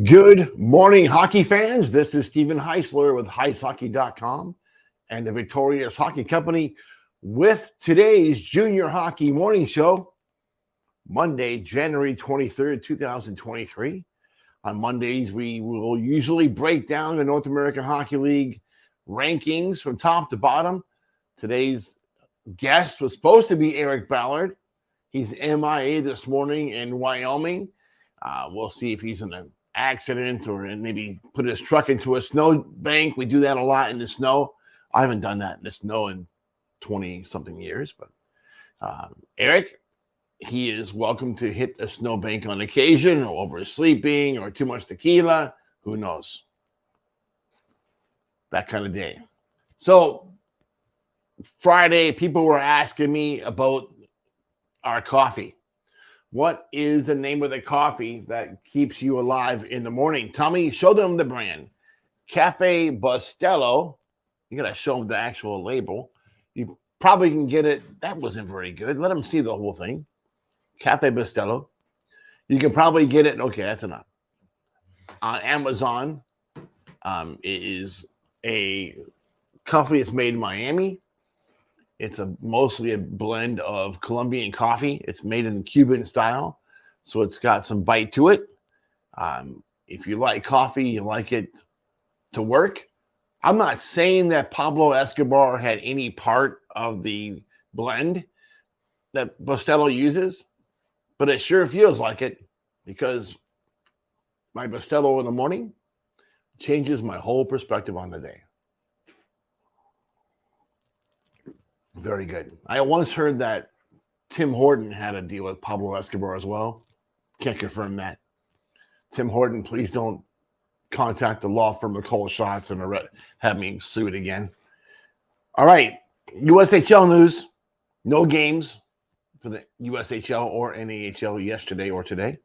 Good morning, hockey fans. This is Stephen Heisler with HeisHockey.com and the Victorious Hockey Company with today's Junior Hockey Morning Show, Monday, January 23rd, 2023. On Mondays, we will usually break down the North American Hockey League rankings from top to bottom. Today's guest was supposed to be Eric Ballard. He's MIA this morning in Wyoming. We'll see if he's in an accident or maybe put his truck into a snow bank. We do that a lot in the snow. I haven't done that in the snow in 20-something years, but Eric, he is welcome to hit a snowbank on occasion or oversleeping or too much tequila. Who knows? That kind of day. So Friday, people were asking me about our coffee. What is the name of the coffee that keeps you alive in the morning? Tell me, show them the brand. Cafe Bustelo. You got to show them the actual label. You probably can get it. That wasn't very good. Let them see the whole thing. Cafe Bustelo. You can probably get it. Okay, that's enough. On Amazon, it is a coffee that's made in Miami. It's mostly a blend of Colombian coffee. It's made in Cuban style, so it's got some bite to it. If you like coffee, you like it to work. I'm not saying that Pablo Escobar had any part of the blend that Bustelo uses, but it sure feels like it because my Bustelo in the morning changes my whole perspective on the day. Very good. I once heard that Tim Horton had a deal with Pablo Escobar as well. Can't confirm that. Tim Horton, please don't contact the law firm of Cole Shots and have me sued again. All right. USHL news. No games for the USHL or NAHL yesterday or today.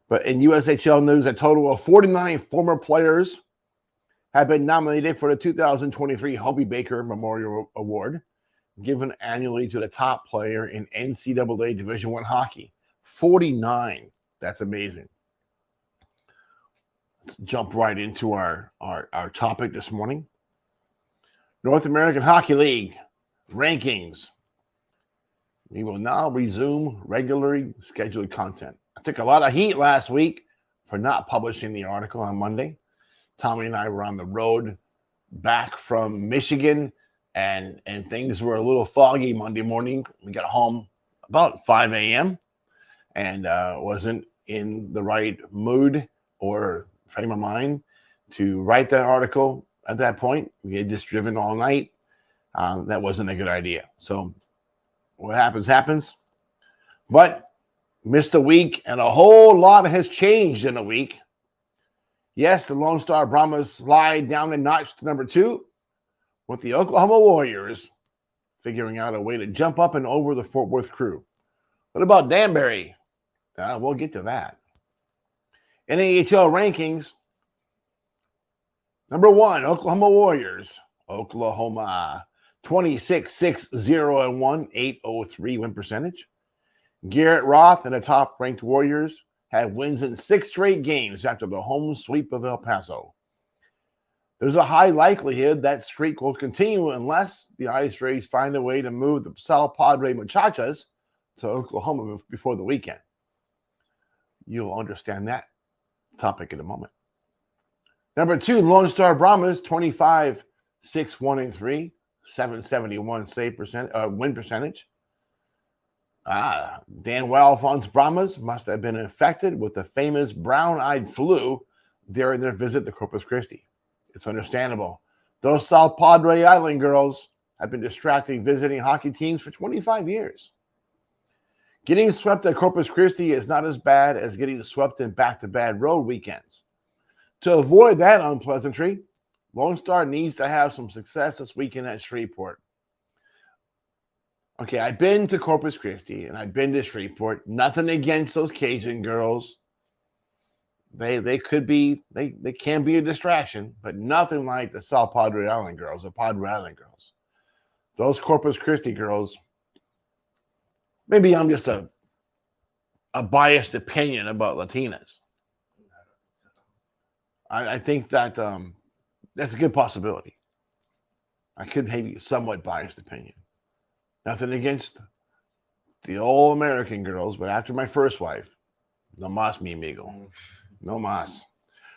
But in USHL news, a total of 49 former players have been nominated for the 2023 Hobie Baker Memorial Award, given annually to the top player in NCAA Division I hockey. 49. That's amazing. Let's jump right into our topic this morning. North American Hockey League rankings. We will now resume regularly scheduled content. I took a lot of heat last week for not publishing the article on Monday. Tommy and I were on the road back from Michigan, and things were a little foggy Monday morning. We got home about 5 a.m. and wasn't in the right mood or frame of mind to write that article at that point. We had just driven all night. That wasn't a good idea. So what happens. But missed a week, and a whole lot has changed in a week. Yes, the Lone Star Brahmas slide down a notch to number 2, with the Oklahoma Warriors figuring out a way to jump up and over the Fort Worth Crew. What about Danbury? We'll get to that. NAHL rankings. Number 1, Oklahoma Warriors. Oklahoma, 26-6-0-1, 803 win percentage. Garrett Roth and the top-ranked Warriors have wins in 6 straight games after the home sweep of El Paso. There's a high likelihood that streak will continue unless the Ice Rays find a way to move the Sal Padre Muchachas to Oklahoma before the weekend. You'll understand that topic in a moment. Number 2, Lone Star Brahmas, 25-6-1-3, 771 win percentage. Dan Walfon's Brahmas must have been infected with the famous brown-eyed flu during their visit to Corpus Christi. It's understandable. Those South Padre Island girls have been distracting visiting hockey teams for 25 years. Getting swept at Corpus Christi is not as bad as getting swept in back-to-back road weekends. To avoid that unpleasantry, Lone Star needs to have some success this weekend at Shreveport. Okay, I've been to Corpus Christi and I've been to Shreveport. Nothing against those Cajun girls. They can be a distraction, but nothing like the South Padre Island girls, the Padre Island girls. Those Corpus Christi girls, maybe I'm just a biased opinion about Latinas. I think that that's a good possibility. I could maybe somewhat biased opinion. Nothing against the all American girls, but after my first wife, no mas, mi amigo. No mas.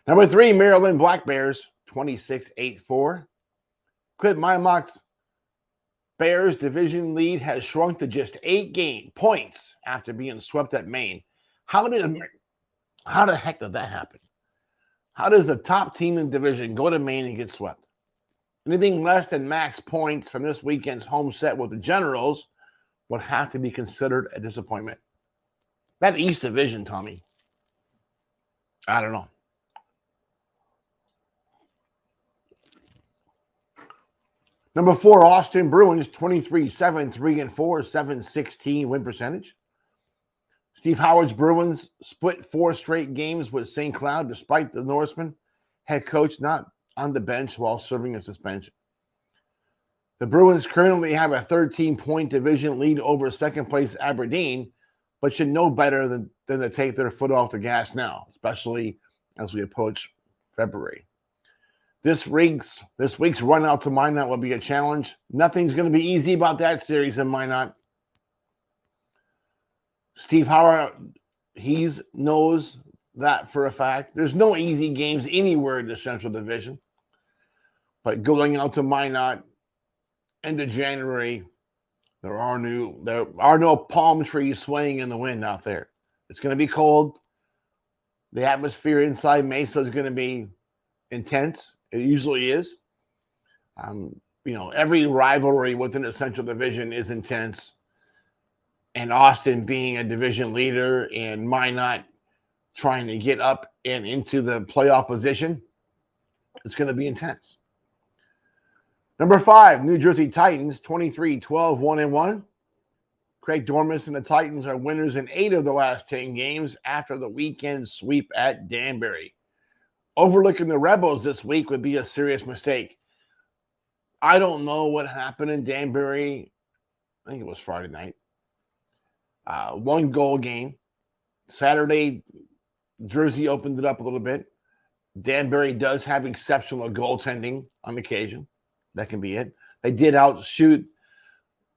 Number 3, Maryland Black Bears, 26-8-4. Clint Mymock's Bears division lead has shrunk to just 8 points after being swept at Maine. How the heck did that happen? How does the top team in the division go to Maine and get swept? Anything less than max points from this weekend's home set with the Generals would have to be considered a disappointment. That East Division, Tommy, I don't know. Number 4, Austin Bruins, 23-7, 3-4, 7-16 win percentage. Steve Howard's Bruins split 4 straight games with St. Cloud, despite the Norseman head coach not on the bench while serving a suspension. The Bruins currently have a 13-point division lead over second-place Aberdeen, but should know better than to take their foot off the gas now, especially as we approach February. This week's run out to Minot will be a challenge. Nothing's going to be easy about that series in Minot. Steve Howard, he knows that for a fact. There's no easy games anywhere in the Central Division. But going out to Minot into January, there are no palm trees swaying in the wind out there. It's going to be cold. The atmosphere inside Mesa is going to be intense. It usually is. Every rivalry within the Central Division is intense. And Austin being a division leader and Minot trying to get up and into the playoff position, it's going to be intense. Number 5, New Jersey Titans, 23-12, 1-1. Craig Dormus and the Titans are winners in 8 of the last 10 games after the weekend sweep at Danbury. Overlooking the Rebels this week would be a serious mistake. I don't know what happened in Danbury. I think it was Friday night. 1-goal game. Saturday, Jersey opened it up a little bit. Danbury does have exceptional goaltending on occasion. That can be it. They did outshoot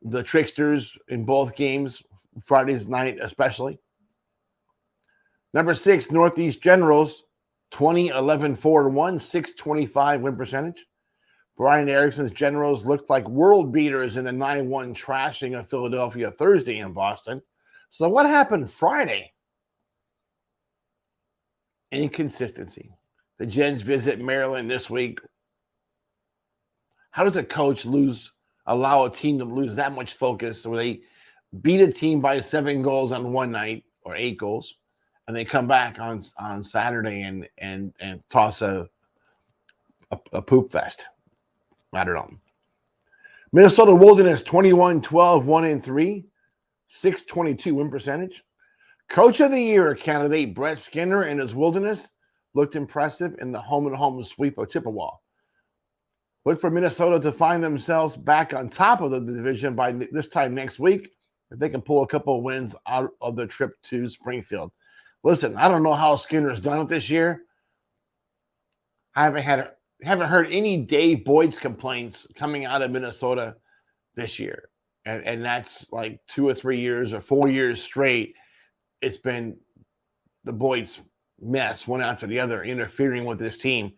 the Tricksters in both games, Friday's night especially. Number 6, Northeast Generals, 20-11-4-1, 625 win percentage. Brian Erickson's Generals looked like world beaters in the 9-1 trashing of Philadelphia Thursday in Boston. So what happened Friday? Inconsistency. The Gens visit Maryland this week. How does a coach allow a team to lose that much focus where they beat a team by 7 goals on one night or 8 goals, and they come back on Saturday and toss a poop fest? I don't know. Minnesota Wilderness, 21-12, 1-3, 622 win percentage. Coach of the Year candidate Brett Skinner and his Wilderness looked impressive in the home-and-home sweep of Chippewa. Look for Minnesota to find themselves back on top of the division by this time next week if they can pull a couple of wins out of the trip to Springfield. Listen, I don't know how Skinner's done it this year. I haven't heard any Dave Boyd's complaints coming out of Minnesota this year. And that's like 2 or 3 years or 4 years straight. It's been the Boyd's mess, one after the other, interfering with this team.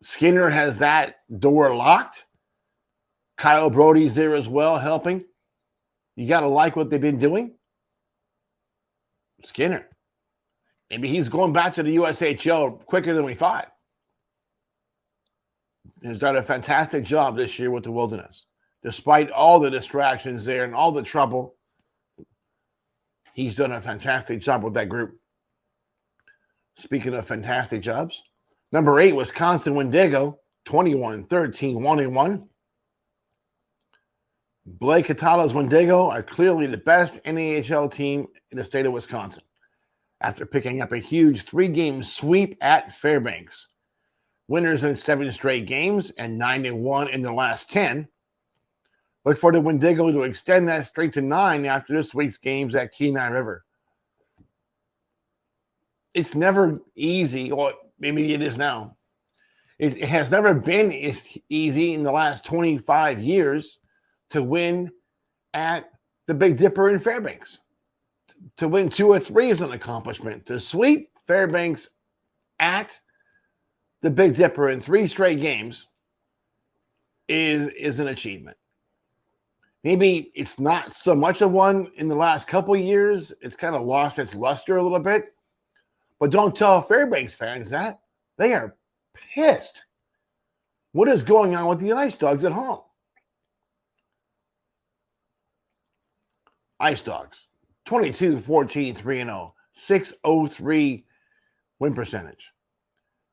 Skinner has that door locked. Kyle Brody's there as well, helping. You got to like what they've been doing. Skinner. Maybe he's going back to the USHL quicker than we thought. He's done a fantastic job this year with the Wilderness. Despite all the distractions there and all the trouble, he's done a fantastic job with that group. Speaking of fantastic jobs, number 8, Wisconsin Wendigo, 21-13, 1-1. Blake Catala's Wendigo are clearly the best NAHL team in the state of Wisconsin after picking up a huge 3-game sweep at Fairbanks. Winners in 7 straight games and 9-1 in the last 10. Look for the Wendigo to extend that streak to 9 after this week's games at Kenai River. It's never easy. Well, Maybe it is now. It has never been easy in the last 25 years to win at the Big Dipper in Fairbanks. To win 2 or 3 is an accomplishment. To sweep Fairbanks at the Big Dipper in 3 straight games is an achievement. Maybe it's not so much of one in the last couple of years. It's kind of lost its luster a little bit. But don't tell Fairbanks fans that. They are pissed. What is going on with the Ice Dogs at home? Ice Dogs, 22-14-3-0, 603 win percentage.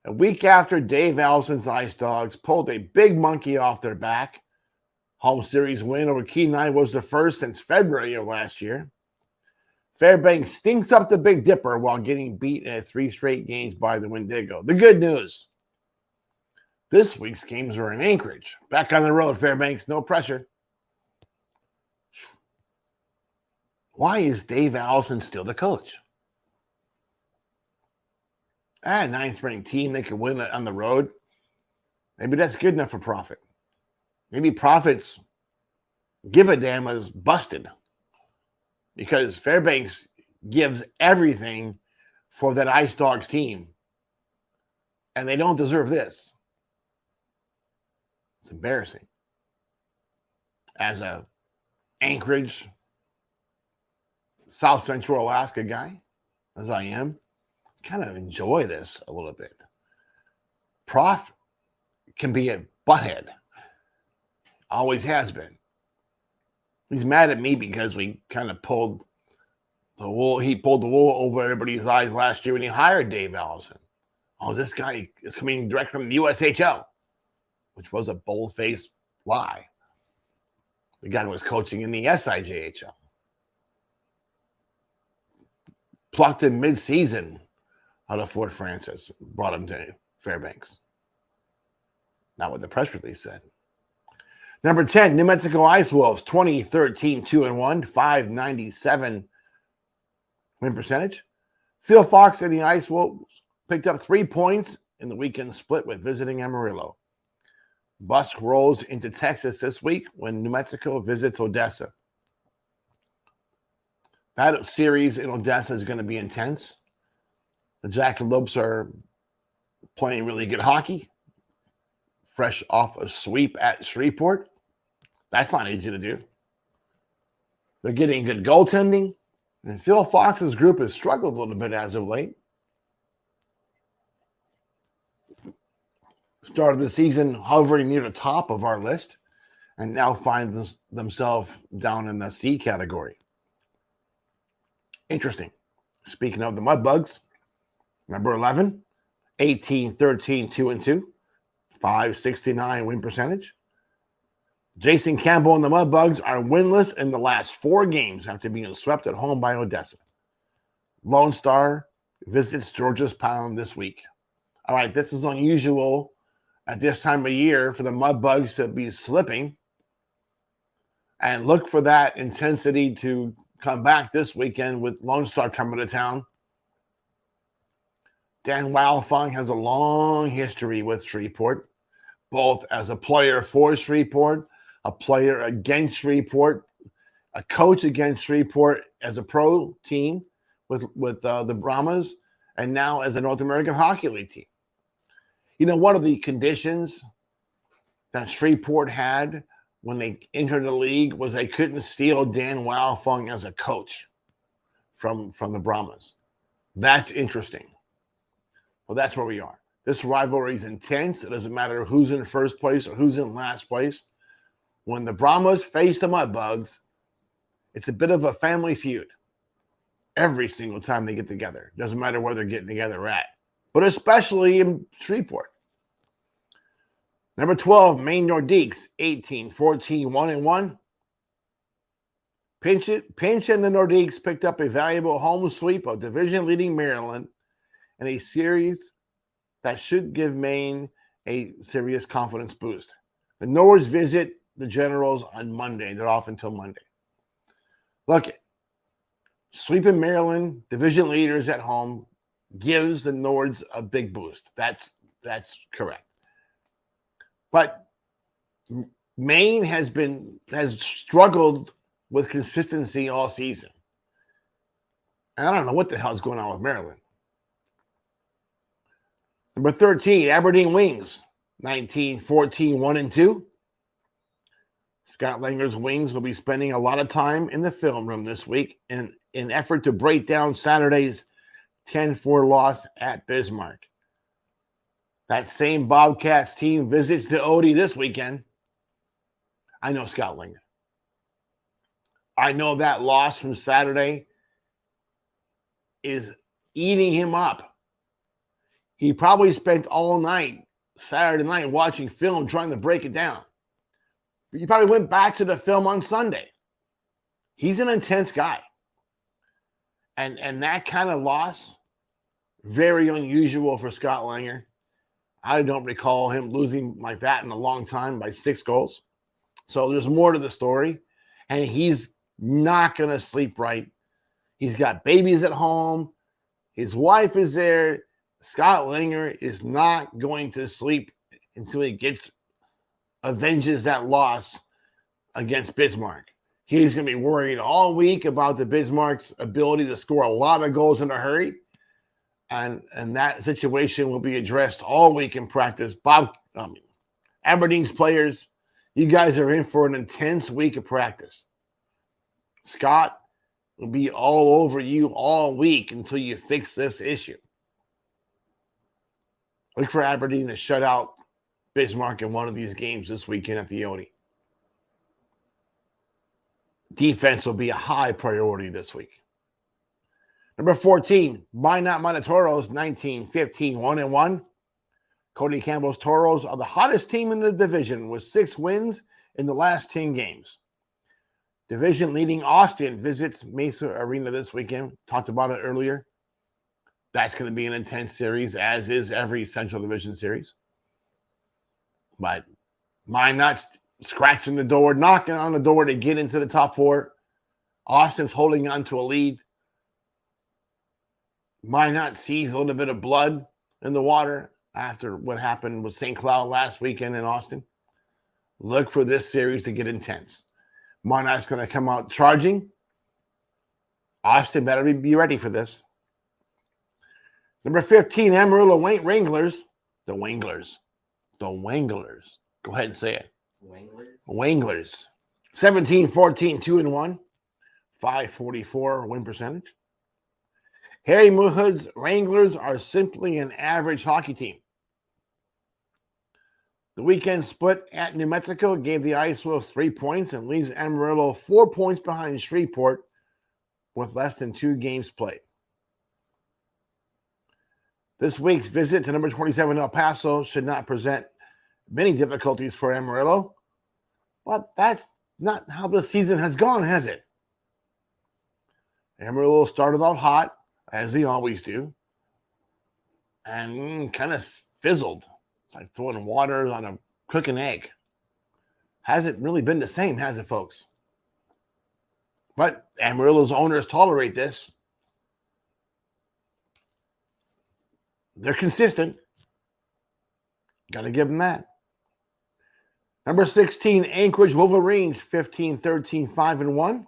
A week after Dave Allison's Ice Dogs pulled a big monkey off their back, home series win over Kenai was the first since February of last year. Fairbanks stinks up the Big Dipper while getting beat in 3 straight games by the Wendigo. The good news, this week's games are in Anchorage. Back on the road, Fairbanks, no pressure. Why is Dave Allison still the coach? A 9th-ranked team, they could win on the road. Maybe that's good enough for Profit. Maybe Profit's give a damn is busted because Fairbanks gives everything for that Ice Dogs team, and they don't deserve this. It's embarrassing. As a Anchorage, South Central Alaska guy, as I am, kind of enjoy this a little bit. Prof can be a butthead. Always has been. He's mad at me because we kind of pulled the wool. He pulled the wool over everybody's eyes last year when he hired Dave Allison. Oh, this guy is coming direct from the USHL, which was a bold-faced lie. The guy was coaching in the SIJHL. Plucked him mid-season out of Fort Francis, brought him to Fairbanks. Not what the press release said. Number 10, New Mexico Ice Wolves, 20-13-2-1, 597 win percentage. Phil Fox and the Ice Wolves picked up 3 points in the weekend split with visiting Amarillo. Bus rolls into Texas this week when New Mexico visits Odessa. That series in Odessa is going to be intense. The Jackalopes are playing really good hockey, fresh off a sweep at Shreveport. That's not easy to do. They're getting good goaltending, and Phil Fox's group has struggled a little bit as of late. Started the season hovering near the top of our list, and now find themselves down in the C category. Interesting. Speaking of the Mudbugs, number 11, 18-13-2-2, 569 win percentage. Jason Campbell and the Mudbugs are winless in the last 4 games after being swept at home by Odessa. Lone Star visits Georgia's Pound this week. All right, this is unusual at this time of year for the Mudbugs to be slipping, and look for that intensity to come back this weekend with Lone Star coming to town. Dan Wildfung has a long history with Shreveport, both as a player for Shreveport, a player against Shreveport, a coach against Shreveport as a pro team with the Brahmas, and now as a North American Hockey League team. You know, one of the conditions that Shreveport had when they entered the league was they couldn't steal Dan Wildfung as a coach from the Brahmas. That's interesting. Well, that's where we are. This rivalry is intense. It doesn't matter who's in first place or who's in last place. When the Brahmas face the Mudbugs, it's a bit of a family feud every single time they get together. Doesn't matter where they're getting together at, but especially in Shreveport. Number 12, Maine Nordiques, 18-14-1-1. Pinch and the Nordiques picked up a valuable home sweep of division-leading Maryland in a series that should give Maine a serious confidence boost. The Nords visit the Generals on Monday. They're off until Monday. Look, sweeping Maryland, division leaders at home, gives the Nords a big boost. That's correct. But Maine has struggled with consistency all season. And I don't know what the hell's going on with Maryland. Number 13, Aberdeen Wings, 19-14, 1-2. Scott Langer's Wings will be spending a lot of time in the film room this week in an effort to break down Saturday's 10-4 loss at Bismarck. That same Bobcats team visits the Odie this weekend. I know Scott Langer. I know that loss from Saturday is eating him up. He probably spent all night, Saturday night, watching film, trying to break it down. But he probably went back to the film on Sunday. He's an intense guy. And that kind of loss, very unusual for Scott Langer. I don't recall him losing like that in a long time by 6 goals. So there's more to the story. And he's not going to sleep right. He's got babies at home. His wife is there. Scott Langer is not going to sleep until he avenges that loss against Bismarck. He's going to be worried all week about the Bismarck's ability to score a lot of goals in a hurry. And that situation will be addressed all week in practice. Aberdeen's players, you guys are in for an intense week of practice. Scott will be all over you all week until you fix this issue. Look for Aberdeen to shut out Bismarck in one of these games this weekend at the Odie. Defense will be a high priority this week. Number 14, Minot Toros, 19-15, 1-1. Cody Campbell's Toros are the hottest team in the division with 6 wins in the last 10 games. Division leading Austin visits Mesa Arena this weekend. Talked about it earlier. That's going to be an intense series, as is every Central Division series. But Minot's scratching the door, knocking on the door to get into the top 4. Austin's holding on to a lead. Minot sees a little bit of blood in the water after what happened with St. Cloud last weekend in Austin. Look for this series to get intense. Minot's going to come out charging. Austin better be ready for this. Number 15, Amarillo Wranglers. The Wanglers. Go ahead and say it. Wanglers. 17-14, 2-1. 544 win percentage. Harry Muhood's Wranglers are simply an average hockey team. The weekend split at New Mexico gave the Ice Wolves 3 points and leaves Amarillo 4 points behind Shreveport with less than 2 games played. This week's visit to number 27 El Paso should not present many difficulties for Amarillo, but that's not how the season has gone, has it? Amarillo started out hot, as they always do, and kind of fizzled. It's like throwing water on a cooking egg. Hasn't really been the same, has it, folks? But Amarillo's owners tolerate this. They're consistent. Got to give them that. Number 16, Anchorage Wolverines, 15-13, 5-1.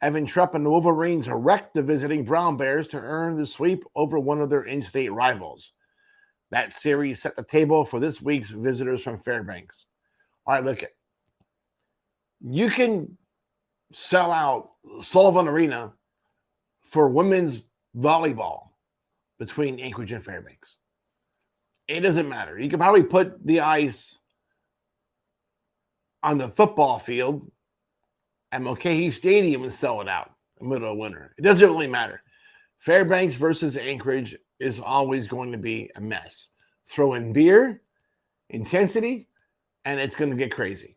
Evan Trupp and the Wolverines wrecked the visiting Brown Bears to earn the sweep over one of their in-state rivals. That series set the table for this week's visitors from Fairbanks. All right, look at. You can sell out Sullivan Arena for women's volleyball between Anchorage and Fairbanks. It doesn't matter. You could probably put the ice on the football field at Mulcahy Stadium and sell it out in the middle of winter. It doesn't really matter. Fairbanks versus Anchorage is always going to be a mess. Throw in beer, intensity, and it's going to get crazy.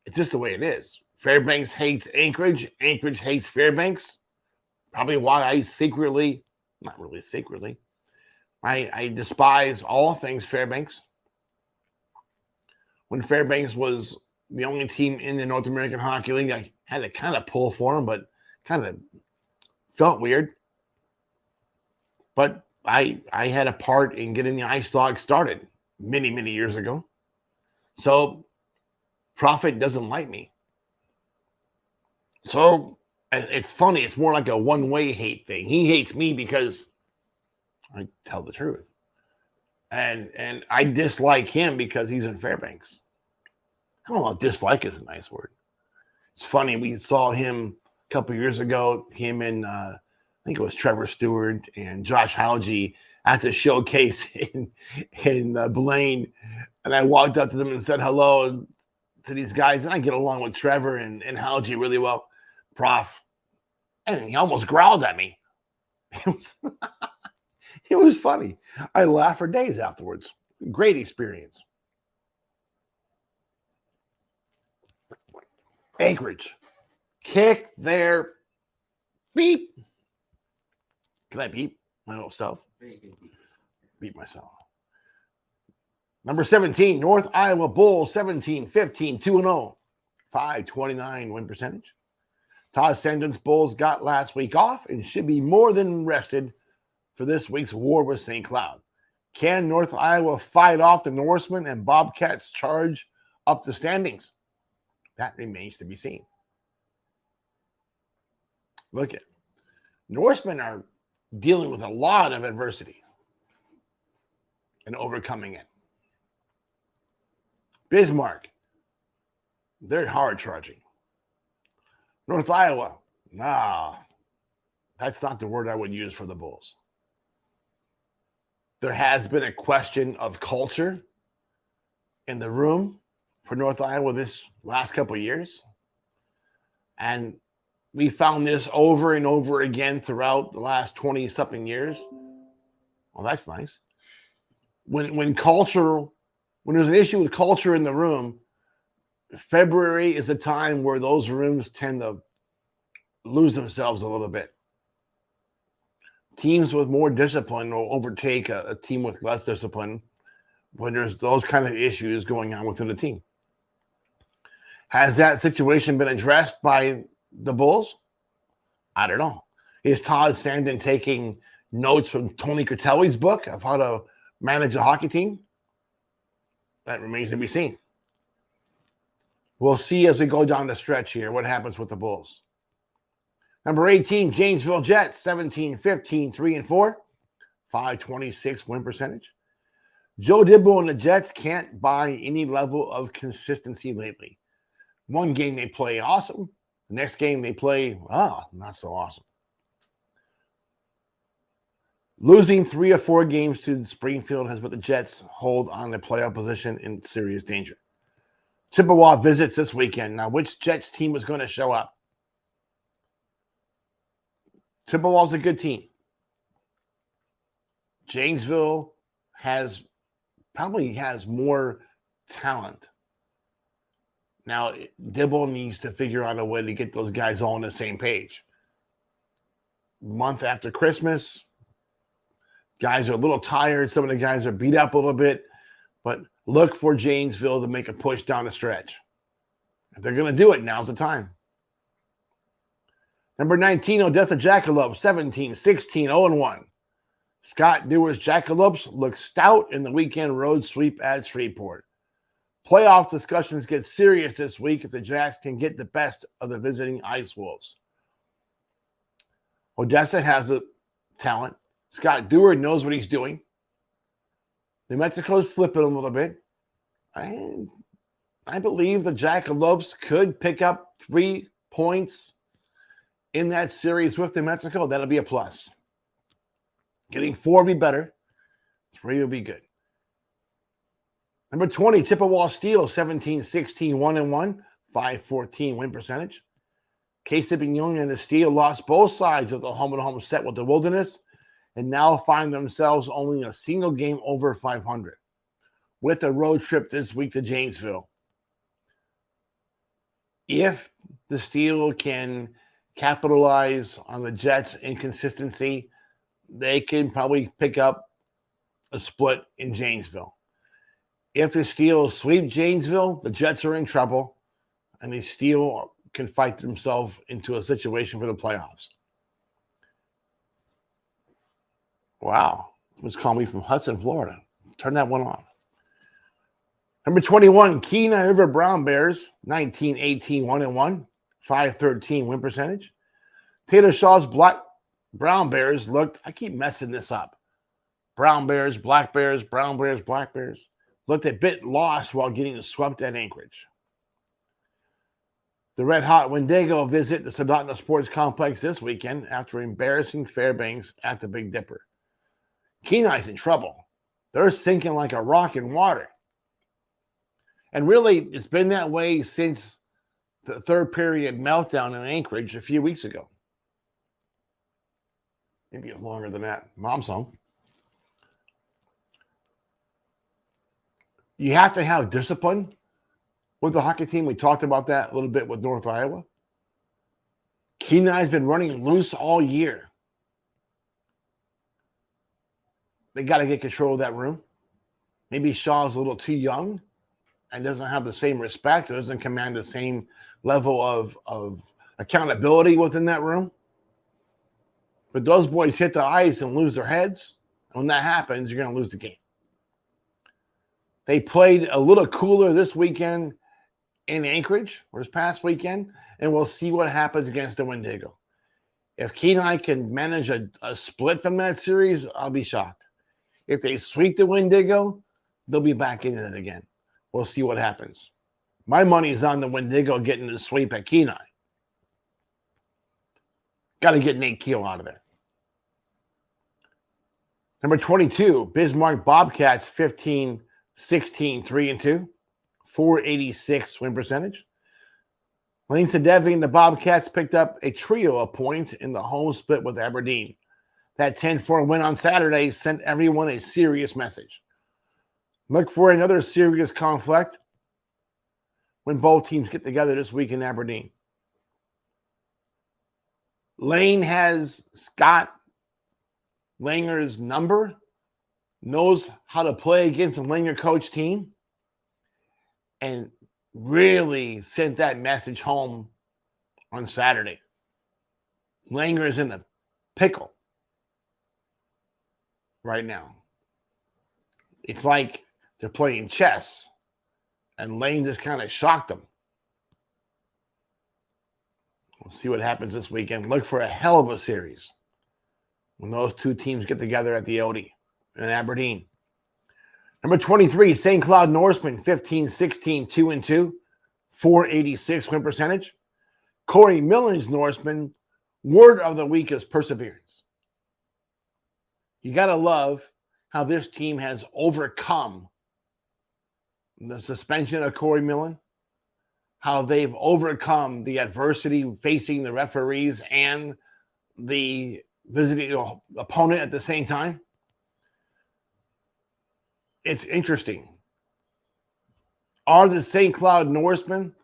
It's just the way it is. Fairbanks hates Anchorage. Anchorage hates Fairbanks. Probably why I secretly, not really secretly, I despise all things Fairbanks. When Fairbanks was the only team in the North American Hockey League, I had to kind of pull for them, but kind of felt weird. But I had a part in getting the Ice Dog started many, many years ago. So Prophet doesn't like me. So it's funny. It's more like a one-way hate thing. He hates me because I tell the truth. And I dislike him because he's in Fairbanks. I don't know if dislike is a nice word. It's funny. We saw him a couple years ago, him and I think it was Trevor Stewart and Josh Hauge at the showcase in Blaine. And I walked up to them and said hello to these guys. And I get along with Trevor and Hauge really well. Prof. And he almost growled at me. It was funny. I laughed for days afterwards. Great experience. Anchorage. Kick their beep. Can I beep my own self? Beep myself. Number 17, North Iowa Bulls, 17-15, 2-0. 529 win percentage. Todd Sandin's Bulls got last week off and should be more than rested for this week's war with St. Cloud. Can North Iowa fight off the Norsemen and Bobcats charge up the standings? That remains to be seen. Look at Norsemen are dealing with a lot of adversity and overcoming it. Bismarck, they're hard charging. North Iowa, nah, that's not the word I would use for the Bulls. There has been a question of culture in the room for North Iowa this last couple of years. And we found this over and over again throughout the last 20-something years. Well, that's nice. When there's an issue with culture in the room, February is a time where those rooms tend to lose themselves a little bit. Teams with more discipline will overtake a team with less discipline when there's those kind of issues going on within the team. Has that situation been addressed by the Bulls? I don't know. Is Todd Sandin taking notes from Tony Critelli's book of how to manage a hockey team? That remains to be seen. We'll see as we go down the stretch here what happens with the Bulls. Number 18, Janesville Jets, 17-15, 3-4, 526 win percentage. Joe Dibble and the Jets can't buy any level of consistency lately. One game they play awesome. The next game they play, not so awesome. Losing 3 or 4 games to Springfield has put the Jets hold on the playoff position in serious danger. Chippewa visits this weekend. Now, which Jets team is going to show up? Chippewa's a good team. Janesville probably has more talent. Now, Dibble needs to figure out a way to get those guys all on the same page. Month after Christmas, guys are a little tired. Some of the guys are beat up a little bit. But look for Janesville to make a push down the stretch. If they're going to do it, now's the time. Number 19, Odessa Jackalopes, 17-16, 0-1. Scott Dewar's Jackalopes look stout in the weekend road sweep at Shreveport. Playoff discussions get serious this week if the Jacks can get the best of the visiting Ice Wolves. Odessa has the talent. Scott Dewar knows what he's doing. New Mexico's slipping a little bit. I believe the Jackalopes could pick up 3 points in that series with New Mexico. That'll be a plus. Getting 4 would be better. 3 would be good. Number 20, Chippewa Steel, 17-16, 1-1, 514 win percentage. K-Siping-Young and the Steel lost both sides of the home-and-home set with the Wilderness and now find themselves only a single game over 500 with a road trip this week to Janesville. If the Steel can capitalize on the Jets' inconsistency, they can probably pick up a split in Janesville. If the Steel sweep Janesville, the Jets are in trouble, and the Steel can fight themselves into a situation for the playoffs. Wow. Someone's calling me from Hudson, Florida. Turn that one off. Number 21, Kenai River Brown Bears, 19-18, 1-1, 513 win percentage. Taylor Shaw's Brown Bears looked, I keep messing this up. Brown Bears, Black Bears, Brown Bears, Black Bears. Looked a bit lost while getting swept at Anchorage. The Red Hot Wendigo visit the Soldotna Sports Complex this weekend after embarrassing Fairbanks at the Big Dipper. Kenai's in trouble. They're sinking like a rock in water. And really, it's been that way since the third period meltdown in Anchorage a few weeks ago. Maybe it's longer than that. Mom's home. You have to have discipline with the hockey team. We talked about that a little bit with North Iowa. Kenai's been running loose all year. They got to get control of that room. Maybe Shaw's a little too young and doesn't have the same respect, or doesn't command the same level of accountability within that room. But those boys hit the ice and lose their heads. And when that happens, you're going to lose the game. They played a little cooler this weekend in Anchorage, or this past weekend, and we'll see what happens against the Wendigo. If Kenai can manage a split from that series, I'll be shocked. If they sweep the Wendigo, they'll be back in it again. We'll see what happens. My money's on the Wendigo getting the sweep at Kenai. Got to get Nate Keel out of there. Number 22, Bismarck Bobcats, 15-16, 3-2, 486 win percentage. Lane Sadevi and the Bobcats picked up a trio of points in the home split with Aberdeen. That 10-4 win on Saturday sent everyone a serious message. Look for another serious conflict when both teams get together this week in Aberdeen. Lane has Scott Langer's number, knows how to play against a Langer coach team, and really sent that message home on Saturday. Langer is in a pickle right now. It's like they're playing chess, and Lane just kind of shocked them. We'll see what happens this weekend. Look for a hell of a series when those two teams get together at the Odie in Aberdeen. Number 23, St. Cloud Norseman, 15-16, 2-2, 486 win percentage. Corey Millen's Norseman, word of the week is perseverance. You got to love how this team has overcome the suspension of Corey Millen, how they've overcome the adversity facing the referees and the visiting opponent at the same time. It's interesting. Are the St. Cloud Norsemen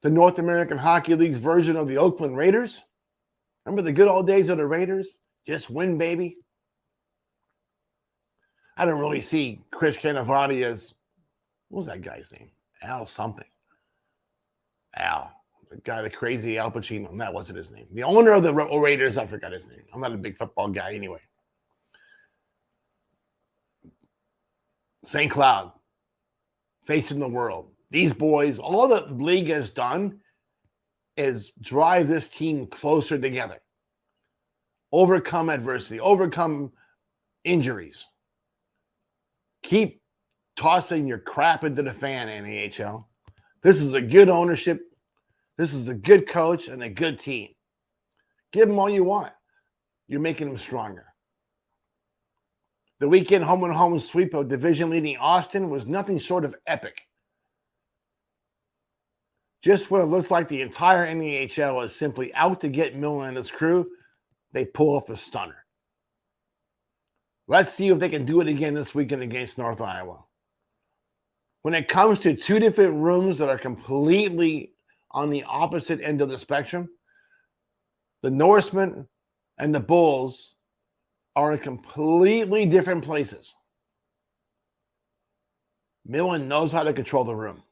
the North American Hockey League's version of the Oakland Raiders? Remember the good old days of the Raiders? Just win, baby. I don't really see Chris Canavati as, what was that guy's name? Al something. Al. The guy, the crazy Al Pacino. That wasn't his name. The owner of the Raiders, I forgot his name. I'm not a big football guy anyway. St. Cloud. Facing the world. These boys, all the league has done is drive this team closer together. Overcome adversity. Overcome injuries. Keep tossing your crap into the fan, NAHL. This is a good ownership. This is a good coach and a good team. Give them all you want. You're making them stronger. The weekend home-and-home sweep of division-leading Austin was nothing short of epic. Just when it looks like the entire NAHL is simply out to get Millen and his crew, they pull off a stunner. Let's see if they can do it again this weekend against North Iowa. When it comes to two different rooms that are completely on the opposite end of the spectrum, the Norsemen and the Bulls are in completely different places. Millen knows how to control the room.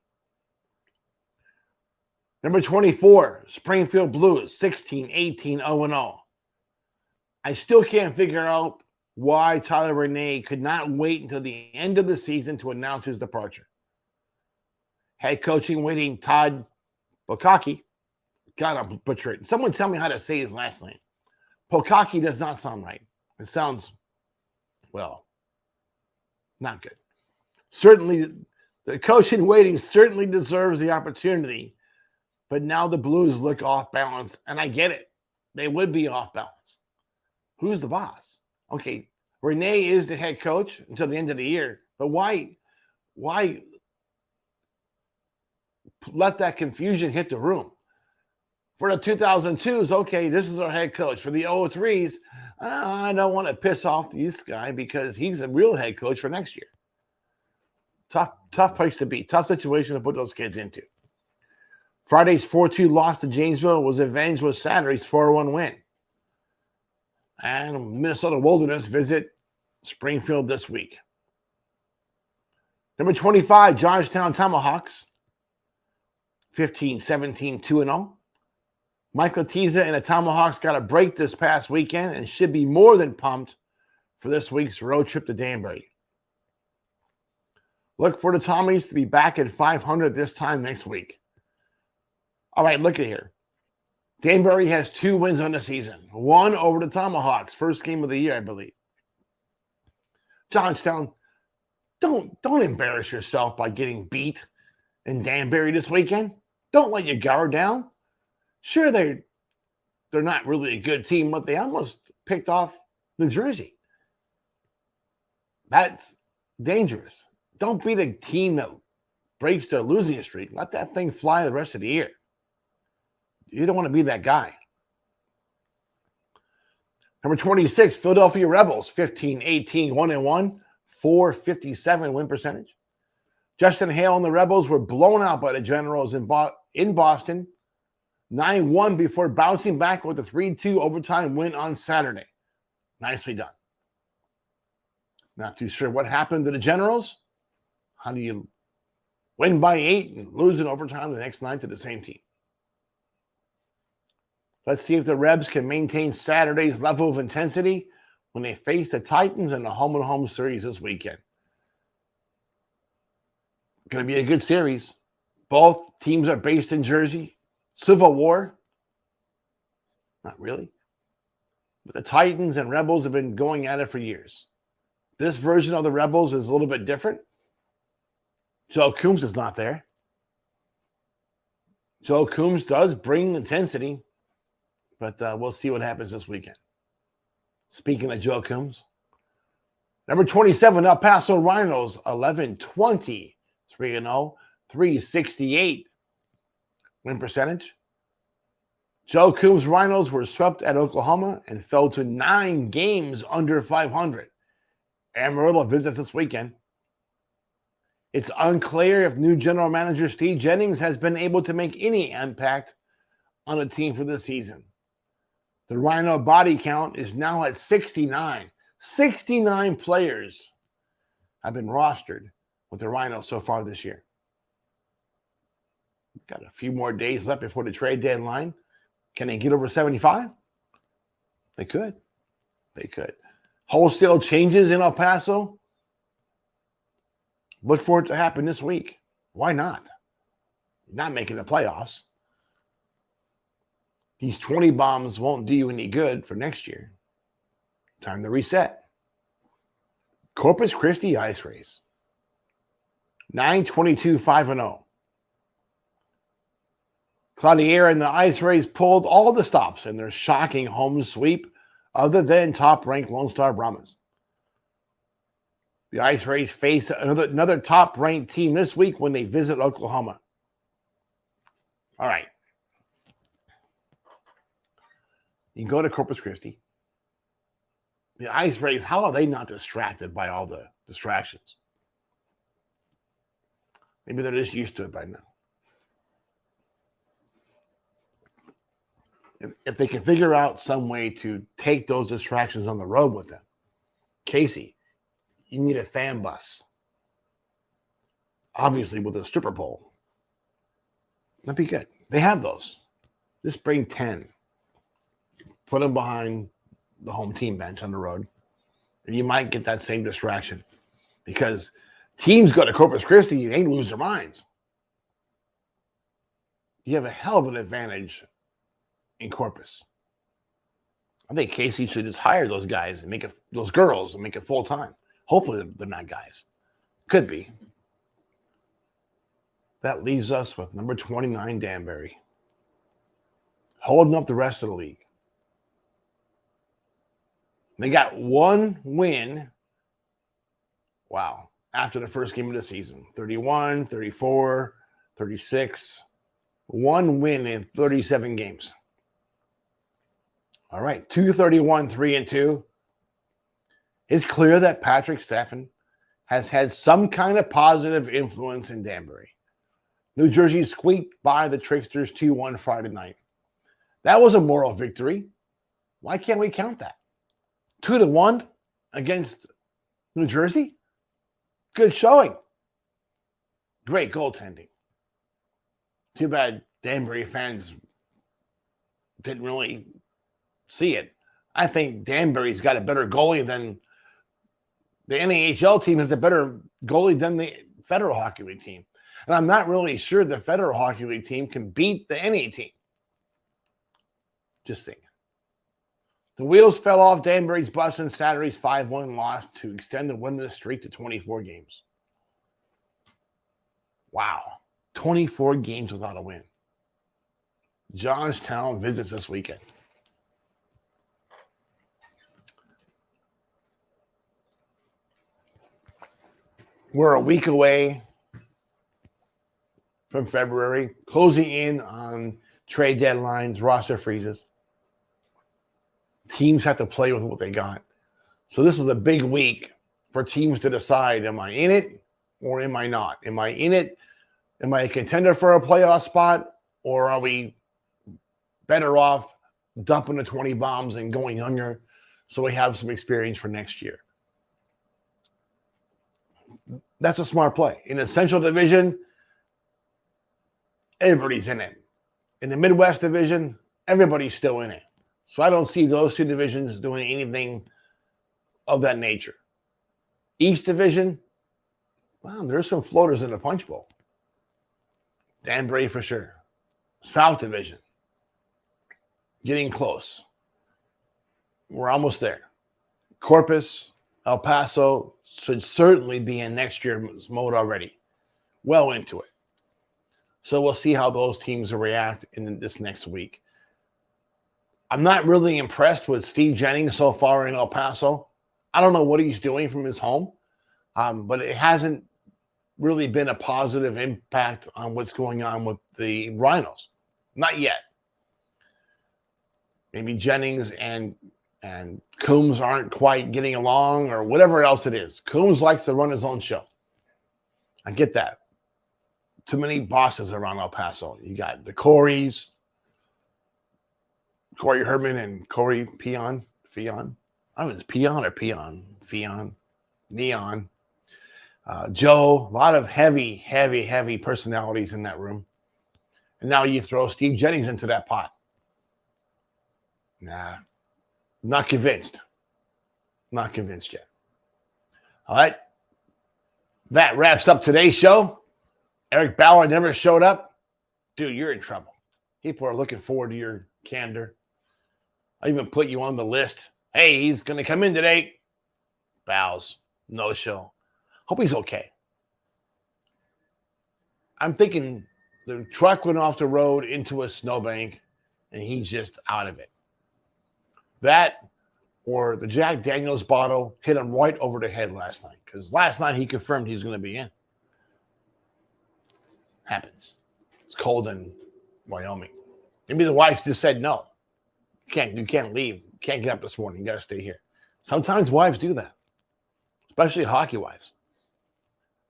Number 24, Springfield Blues, 16-18, 0-0. I still can't figure out why Tyler Renee could not wait until the end of the season to announce his departure. Head coaching waiting Todd Pokaki. God, I'm butchering. Someone tell me how to say his last name. Pokaki does not sound right. It sounds, well, not good. Certainly, the coach in waiting certainly deserves the opportunity, but now the Blues look off balance, and I get it. They would be off balance. Who's the boss? Okay, Renee is the head coach until the end of the year, but why let that confusion hit the room? For the 2002s, okay, this is our head coach. For the 03s, I don't want to piss off this guy because he's a real head coach for next year. Tough place to be. Tough situation to put those kids into. Friday's 4-2 loss to Janesville was avenged with Saturday's 4-1 win. And Minnesota Wilderness visit Springfield this week. Number 25, Georgetown Tomahawks. 15-17, 2-0. Mike Latiza and the Tomahawks got a break this past weekend and should be more than pumped for this week's road trip to Danbury. Look for the Tommies to be back at 500 this time next week. All right, look at here. Danbury has 2 wins on the season. 1 over the Tomahawks, first game of the year, I believe. Johnstown, don't embarrass yourself by getting beat in Danbury this weekend. Don't let your guard down. Sure, they're not really a good team, but they almost picked off New Jersey. That's dangerous. Don't be the team that breaks their losing streak. Let that thing fly the rest of the year. You don't want to be that guy. Number 26, Philadelphia Rebels, 15-18, 1-1, 457 win percentage. Justin Hale and the Rebels were blown out by the Generals in Boston, 9-1 before bouncing back with a 3-2 overtime win on Saturday. Nicely done. Not too sure what happened to the Generals. How do you win by 8 and lose in overtime the next night to the same team? Let's see if the Rebs can maintain Saturday's level of intensity when they face the Titans in the home-and-home series this weekend. Going to be a good series. Both teams are based in Jersey. Civil War? Not really. But the Titans and Rebels have been going at it for years. This version of the Rebels is a little bit different. Joe Coombs is not there. Joe Coombs does bring intensity, but we'll see what happens this weekend. Speaking of Joe Coombs, number 27, El Paso Rhinos, 11-20, 3-0, 368 win percentage. Joe Coombs' Rhinos were swept at Oklahoma and fell to 9 games under 500. Amarillo visits this weekend. It's unclear if new general manager Steve Jennings has been able to make any impact on the team for this season. The Rhino body count is now at 69. 69 players have been rostered with the Rhinos so far this year. Got a few more days left before the trade deadline. Can they get over 75? They could. They could. Wholesale changes in El Paso. Look for it to happen this week. Why not? You're not making the playoffs. These 20 bombs won't do you any good for next year. Time to reset. Corpus Christi Ice Race. 9-22, 5-0. Cloutier and the Ice Rays pulled all the stops in their shocking home sweep other than top-ranked Lone Star Brahmas. The Ice Rays face another top-ranked team this week when they visit Oklahoma. All right. You go to Corpus Christi. The Ice Rays, how are they not distracted by all the distractions? Maybe they're just used to it by now. If they can figure out some way to take those distractions on the road with them, Casey, you need a fan bus. Obviously, with a stripper pole. That'd be good. They have those. Just bring 10. Put them behind the home team bench on the road. And you might get that same distraction because teams go to Corpus Christi and they lose their minds. You have a hell of an advantage in Corpus. I think Casey should just hire those guys and make it, those girls, and make it full time. Hopefully they're not guys. Could be. That leaves us with number 29, Danbury, holding up the rest of the league. They got one win. Wow. After the first game of the season, 31, 34, 36, one win in 37 games. All right, 231, 3-2. It's clear that Patrick Steffen has had some kind of positive influence in Danbury. New Jersey squeaked by the Tricksters 2-1 Friday night. That was a moral victory. Why can't we count that? 2-1 against New Jersey? Good showing. Great goaltending. Too bad Danbury fans didn't really see it. I think Danbury's got a better goalie than the NAHL team has a better goalie than the Federal Hockey League team. And I'm not really sure the Federal Hockey League team can beat the NA team. Just saying. The wheels fell off Danbury's bus in Saturday's 5-1 loss to extend the winless streak to 24 games. Wow. 24 games without a win. Johnstown visits this weekend. We're a week away from February, closing in on trade deadlines, roster freezes. Teams have to play with what they got. So this is a big week for teams to decide, am I in it or am I not? Am I in it? Am I a contender for a playoff spot? Or are we better off dumping the 20 bombs and going younger so we have some experience for next year? That's a smart play. In the Central Division, everybody's in it. In the Midwest Division, everybody's still in it. So I don't see those two divisions doing anything of that nature. East Division, well, there's some floaters in the Punch Bowl. Danbury for sure. South Division, getting close. We're almost there. Corpus, El Paso should certainly be in next year's mode already. Well into it. So we'll see how those teams react in this next week. I'm not really impressed with Steve Jennings so far in El Paso. I don't know what he's doing from his home, but it hasn't really been a positive impact on what's going on with the Rhinos. Not yet. Maybe Jennings and Coombs aren't quite getting along or whatever else it is. Coombs likes to run his own show. I get that. Too many bosses around El Paso. You got the Coreys, Corey Herman and Corey Fion. I don't know if it's Peon or Peon. Fion. Neon. Joe. A lot of heavy personalities in that room. And now you throw Steve Jennings into that pot. Nah. Not convinced. Not convinced yet. All right. That wraps up today's show. Eric Ballard never showed up. Dude, you're in trouble. People are looking forward to your candor. I even put you on the list. Hey, he's going to come in today. Bows. No show. Hope he's okay. I'm thinking the truck went off the road into a snowbank and he's just out of it. That or the Jack Daniels bottle hit him right over the head last night. Because last night he confirmed he's going to be in. Happens. It's cold in Wyoming. Maybe the wife just said no. You can't leave. You can't get up this morning. You got to stay here. Sometimes wives do that, especially hockey wives.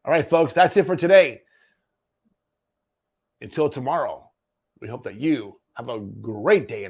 All right, folks, that's it for today. Until tomorrow, we hope that you have a great day in hockey.